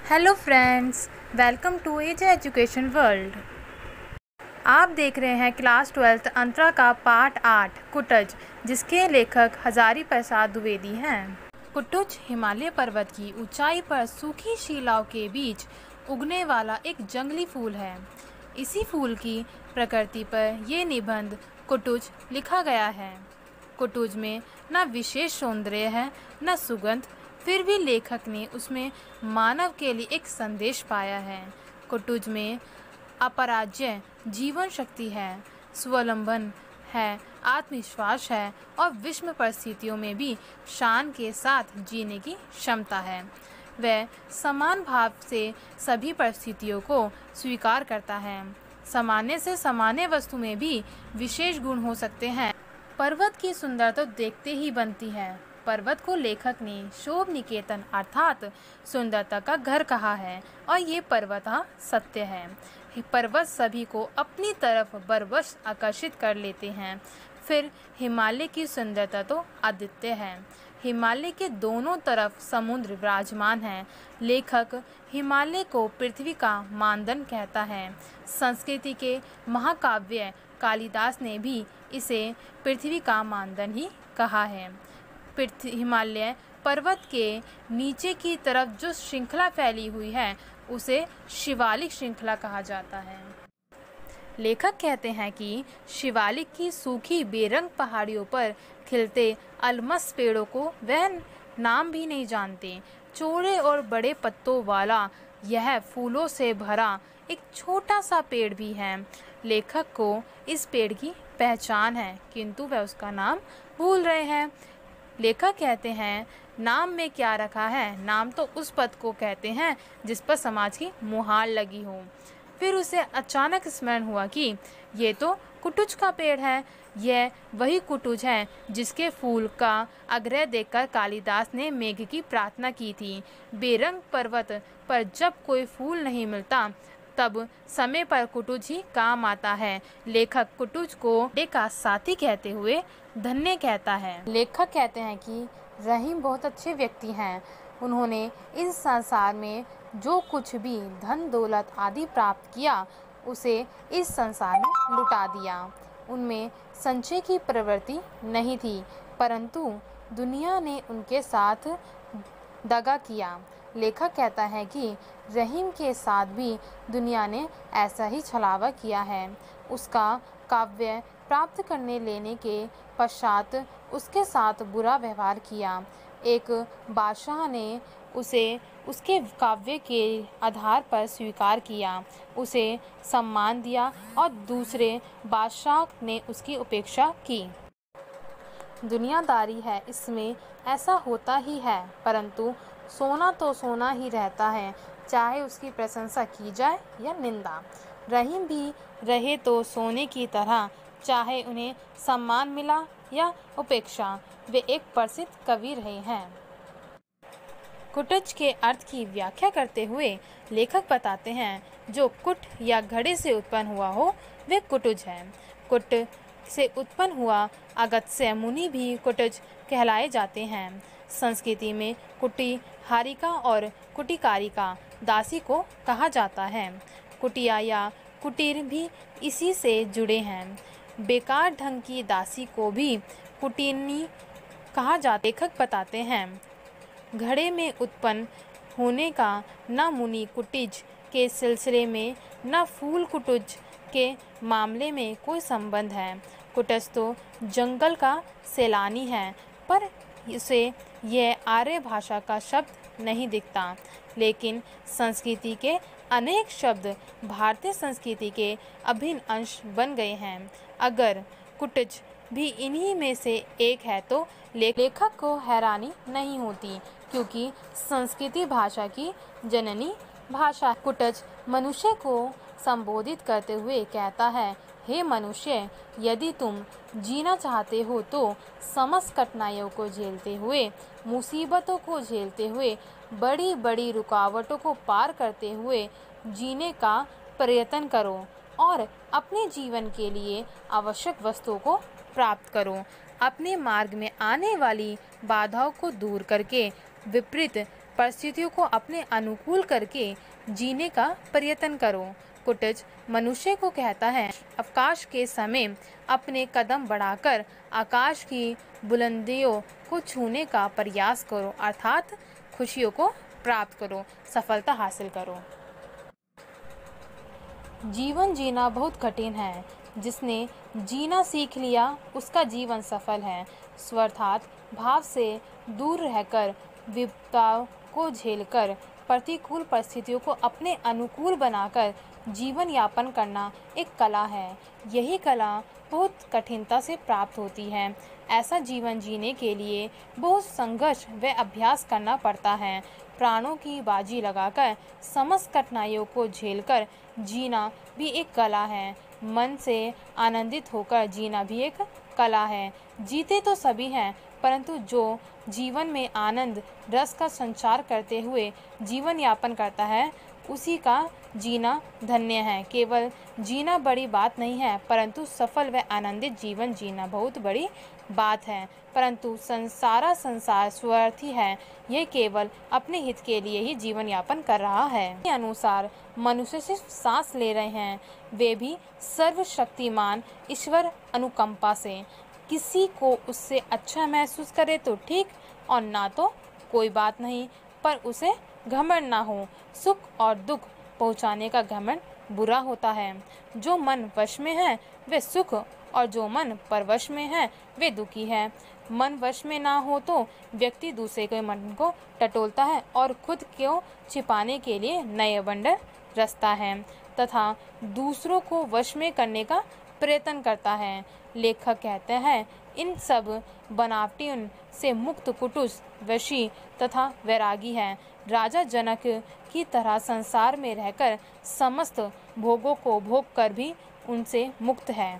Hello friends, welcome to Edge Education World. आप देख रहे हैं क्लास 12th अंतरा का पार्ट 8 कुटज, जिसके लेखक हजारी प्रसाद द्विवेदी हैं। कुटुज हिमालय पर्वत की ऊंचाई पर सूखी शिलाओं के बीच उगने वाला एक जंगली फूल है। इसी फूल की प्रकृति पर यह निबंध कुटुज लिखा गया है। कुटुज में न विशेष सौंदर्य है न सुगंध, फिर भी लेखक ने उसमें मानव के लिए एक संदेश पाया है। कुटुज में अपराज्य जीवन शक्ति है, स्वावलंबन है, आत्मविश्वास है और विषम परिस्थितियों में भी शान के साथ जीने की क्षमता है। वह समान भाव से सभी परिस्थितियों को स्वीकार करता है। सामान्य से सामान्य वस्तु में भी विशेष गुण हो सकते हैं। पर्वत की सुंदरता देखते ही बनती है। पर्वत को लेखक ने शोभ निकेतन अर्थात सुंदरता का घर कहा है और ये पर्वत सत्य है। पर्वत सभी को अपनी तरफ बरबस आकर्षित कर लेते हैं। फिर हिमालय की सुंदरता तो अद्वितीय है। हिमालय के दोनों तरफ समुद्र विराजमान है। लेखक हिमालय को पृथ्वी का मानदंड कहता है। संस्कृति के महाकाव्य कालिदास ने भी इसे पृथ्वी का मानदंड ही कहा है। हिमालय पर्वत के नीचे की तरफ जो श्रृंखला फैली हुई है उसे शिवालिक श्रृंखला कहा जाता है। लेखक कहते हैं कि शिवालिक की सूखी बेरंग पहाड़ियों पर खिलते अलमस पेड़ों को वह नाम भी नहीं जानते। चौड़े और बड़े पत्तों वाला यह फूलों से भरा एक छोटा सा पेड़ भी है। लेखक को इस पेड़ की पहचान है, किंतु वह उसका नाम भूल रहे हैं। लेखक कहते हैं, नाम में क्या रखा है? नाम तो उस पद को कहते हैं जिस पर समाज की मुहार लगी हो। फिर उसे अचानक स्मरण हुआ कि ये तो कुटुज का पेड़ है। यह वही कुटुज है जिसके फूल का आग्रह देखकर कालिदास ने मेघ की प्रार्थना की थी। बेरंग पर्वत पर जब कोई फूल नहीं मिलता तब समय पर कुटुज ही काम आता है। लेखक कुटुज को एक साथी कहते हुए धन्य कहता है। लेखक कहते हैं कि रहीम बहुत अच्छे व्यक्ति हैं। उन्होंने इस संसार में जो कुछ भी धन दौलत आदि प्राप्त किया उसे इस संसार में लुटा दिया। उनमें संचय की प्रवृत्ति नहीं थी, परंतु दुनिया ने उनके साथ दगा किया। लेखक कहता है कि रहीम के साथ भी दुनिया ने ऐसा ही छलावा किया है। उसका काव्य प्राप्त करने लेने के पश्चात उसके साथ बुरा व्यवहार किया। एक बादशाह ने उसे उसके काव्य के आधार पर स्वीकार किया, उसे सम्मान दिया और दूसरे बादशाह ने उसकी उपेक्षा की। दुनियादारी है, इसमें ऐसा होता ही है, परंतु सोना तो सोना ही रहता है, चाहे उसकी प्रशंसा की जाए या निंदा। रहीम भी रहे तो सोने की तरह, चाहे उन्हें सम्मान मिला या उपेक्षा। वे एक प्रसिद्ध कवि रहे हैं। कुटज के अर्थ की व्याख्या करते हुए लेखक बताते हैं, जो कुट या घड़े से उत्पन्न हुआ हो वे कुटुज है। कुट से उत्पन्न हुआ अगस्त्य मुनि भी कुटज कहलाए जाते हैं। संस्कृति में कुटी हारिका और कुटिकारिका दासी को कहा जाता है। कुटिया या कुटीर भी इसी से जुड़े हैं। बेकार ढंग की दासी को भी कुटीरनी कहा जाता। लेखक बताते हैं, घड़े में उत्पन्न होने का न मुनि कुटिज के सिलसिले में न फूल कुटुज के मामले में कोई संबंध है। कुटज तो जंगल का सैलानी है, पर इसे यह आर्य भाषा का शब्द नहीं दिखता। लेकिन संस्कृति के अनेक शब्द भारतीय संस्कृति के अभिन्न अंश बन गए हैं। अगर कुटज भी इन्हीं में से एक है तो लेखक को हैरानी नहीं होती, क्योंकि संस्कृति भाषा की जननी भाषा। कुटज मनुष्य को संबोधित करते हुए कहता है, हे मनुष्य, यदि तुम जीना चाहते हो तो समस्त कठिनाइयों को झेलते हुए, मुसीबतों को झेलते हुए, बड़ी बड़ी रुकावटों को पार करते हुए जीने का प्रयत्न करो और अपने जीवन के लिए आवश्यक वस्तुओं को प्राप्त करो। अपने मार्ग में आने वाली बाधाओं को दूर करके विपरीत परिस्थितियों को अपने अनुकूल करके जीने का प्रयत्न करो। कुटज मनुष्य को कहता है, अवकाश के समय अपने कदम बढ़ाकर आकाश की बुलंदियों को छूने का प्रयास करो, अर्थात खुशियों को प्राप्त करो, सफलता हासिल करो। जीवन जीना बहुत कठिन है, जिसने जीना सीख लिया उसका जीवन सफल है। स्वार्थात भाव से दूर रहकर विपदाओं को झेलकर प्रतिकूल परिस्थितियों को अपने अनुकूल बनाकर जीवन यापन करना एक कला है। यही कला बहुत कठिनता से प्राप्त होती है। ऐसा जीवन जीने के लिए बहुत संघर्ष व अभ्यास करना पड़ता है। प्राणों की बाजी लगाकर समस्त कठिनाइयों को झेलकर जीना भी एक कला है। मन से आनंदित होकर जीना भी एक कला है। जीते तो सभी हैं, परंतु जो जीवन में आनंद रस का संचार करते हुए जीवन यापन करता है, उसी का जीना धन्य है। केवल जीना बड़ी बात नहीं है, परंतु सफल व आनंदित जीवन जीना बहुत बड़ी बात है। परंतु सारा संसार स्वार्थी है, यह केवल अपने हित के लिए ही जीवन यापन कर रहा है। के अनुसार मनुष्य सिर्फ सांस ले रहे हैं, वे भी सर्वशक्तिमान ईश्वर अनुकंपा से। किसी को उससे अच्छा महसूस करे तो ठीक, और ना तो कोई बात नहीं, पर उसे घमंड ना हो। सुख और दुख पहुँचाने का घमंड बुरा होता है। जो मन वश में है वे सुख, और जो मन परवश में है वे दुखी है। मन वश में ना हो तो व्यक्ति दूसरे के मन को टटोलता है और खुद को छिपाने के लिए नए बंडर रचता है तथा दूसरों को वश में करने का प्रयत्न करता है। लेखक कहते हैं, इन सब बनावटियों से मुक्त कुटुस वशी तथा वैरागी है। राजा जनक की तरह संसार में रहकर समस्त भोगों को भोग कर भी उनसे मुक्त है।